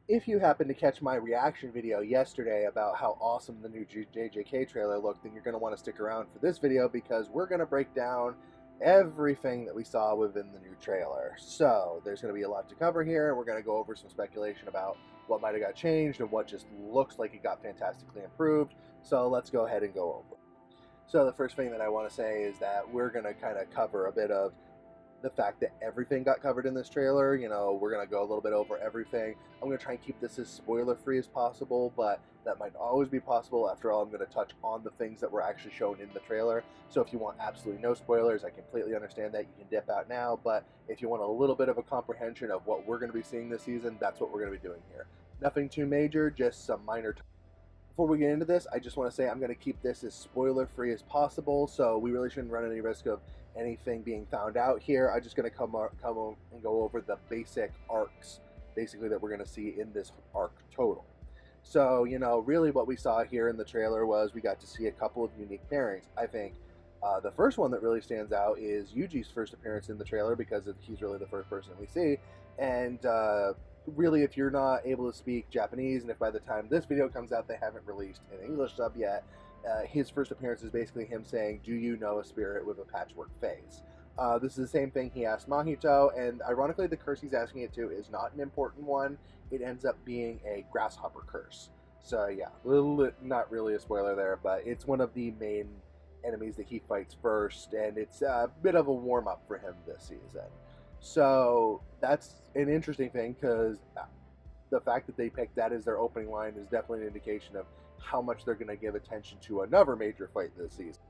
If you happen to catch my reaction video yesterday about how awesome the new JJK trailer looked, then you're going to want to stick around for this video because we're going to break down everything that we saw within the new trailer. So there's going to be a lot to cover here. We're going to go over some speculation about what might have got changed and what just looks like it got fantastically improved. So let's go ahead and go over. So the first thing that I want to say is that we're going to kind of cover a bit of the fact that everything got covered in this trailer. You know, we're going to go a little bit over everything. I'm going to try and keep this as spoiler free as possible, but that might always be possible. After all, I'm going to touch on the things that were actually shown in the trailer. So if you want absolutely no spoilers, I completely understand that. You can dip out now, but if you want a little bit of a comprehension of what we're going to be seeing this season, that's what we're going to be doing here. Nothing too major, just some minor. Before we get into this, I just want to say I'm going to keep this as spoiler free as possible, so we really shouldn't run any risk of anything being found out here. I'm just going to come and go over the basic arcs, basically, that we're going to see in this arc total. So, you know, really what we saw here in the trailer was we got to see a couple of unique pairings. I think the first one that really stands out is Yuji's first appearance in the trailer because he's really the first person we see, and really, if you're not able to speak Japanese, and if by the time this video comes out they haven't released an English sub yet, his first appearance is basically him saying, "Do you know a spirit with a patchwork face?" This is the same thing he asked Mahito, and ironically the curse he's asking it to is not an important one. It ends up being a grasshopper curse. So yeah, not really a spoiler there, but it's one of the main enemies that he fights first, and it's a bit of a warm-up for him this season. So that's an interesting thing because the fact that they picked that as their opening line is definitely an indication of how much they're going to give attention to another major fight this season.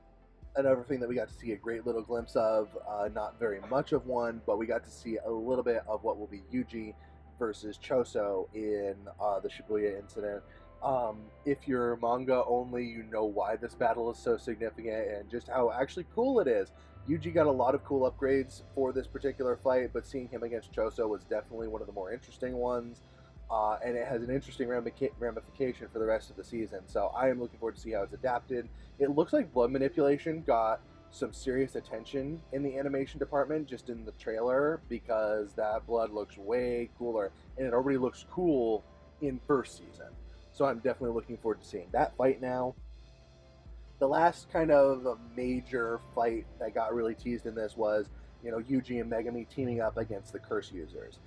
Another thing that we got to see a great little glimpse of, not very much of one, but we got to see a little bit of what will be Yuji versus Choso in the Shibuya incident. If you're manga only, you know why this battle is so significant and just how actually cool it is. Yuji got a lot of cool upgrades for this particular fight, but seeing him against Choso was definitely one of the more interesting ones. And it has an interesting ramification for the rest of the season. So I am looking forward to see how it's adapted. It looks like blood manipulation got some serious attention in the animation department just in the trailer because that blood looks way cooler, and it already looks cool in first season. So I'm definitely looking forward to seeing that fight now. The last kind of major fight that got really teased in this was, you know, Yuji and Megami teaming up against the Curse users.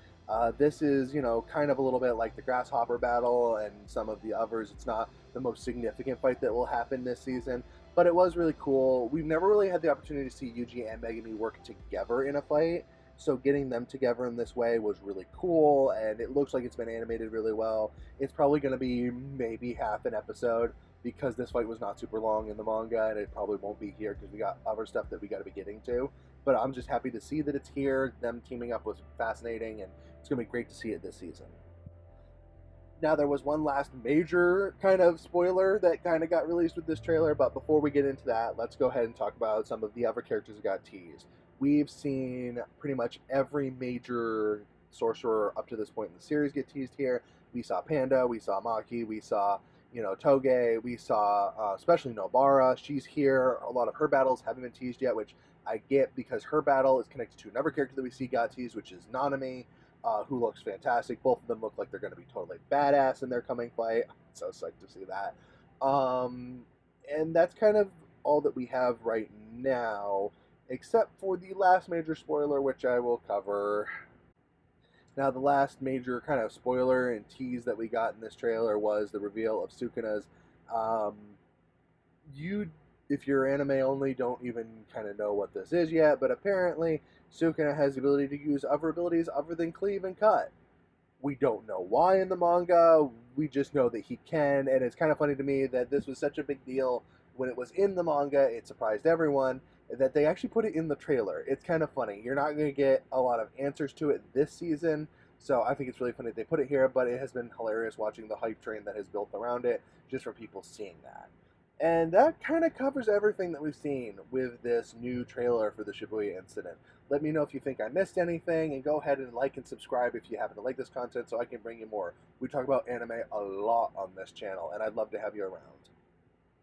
This is, you know, kind of a little bit like the Grasshopper battle and some of the others. It's not the most significant fight that will happen this season, but it was really cool. We've never really had the opportunity to see Yuji and Megami work together in a fight, so getting them together in this way was really cool, and it looks like it's been animated really well. It's probably going to be maybe half an episode, because this fight was not super long in the manga, and it probably won't be here because we got other stuff that we got to be getting to. But I'm just happy to see that it's here. Them teaming up was fascinating, and it's going to be great to see it this season. Now, there was one last major kind of spoiler that kind of got released with this trailer, but before we get into that, let's go ahead and talk about some of the other characters that got teased. We've seen pretty much every major sorcerer up to this point in the series get teased here. We saw Panda, we saw Maki, we saw, you know, Toge, we saw especially Nobara. She's here. A lot of her battles haven't been teased yet, which I get because her battle is connected to another character that we see got teased, which is Nanami, who looks fantastic. Both of them look like they're going to be totally badass in their coming fight. I'm so psyched to see that. And that's kind of all that we have right now, except for the last major spoiler, which I will cover. Now, the last major kind of spoiler and tease that we got in this trailer was the reveal of Sukuna's. Um, if you're anime only, don't even kind of know what this is yet, but apparently Sukuna has the ability to use other abilities other than cleave and cut. We don't know why in the manga, we just know that he can, and it's kind of funny to me that this was such a big deal when it was in the manga. It surprised everyone that they actually put it in the trailer. It's kind of funny. You're not going to get a lot of answers to it this season, so I think it's really funny they put it here, but it has been hilarious watching the hype train that has built around it just from people seeing that. And that kind of covers everything that we've seen with this new trailer for the Shibuya incident. Let me know if you think I missed anything, and go ahead and like and subscribe if you happen to like this content so I can bring you more. We talk about anime a lot on this channel, and I'd love to have you around.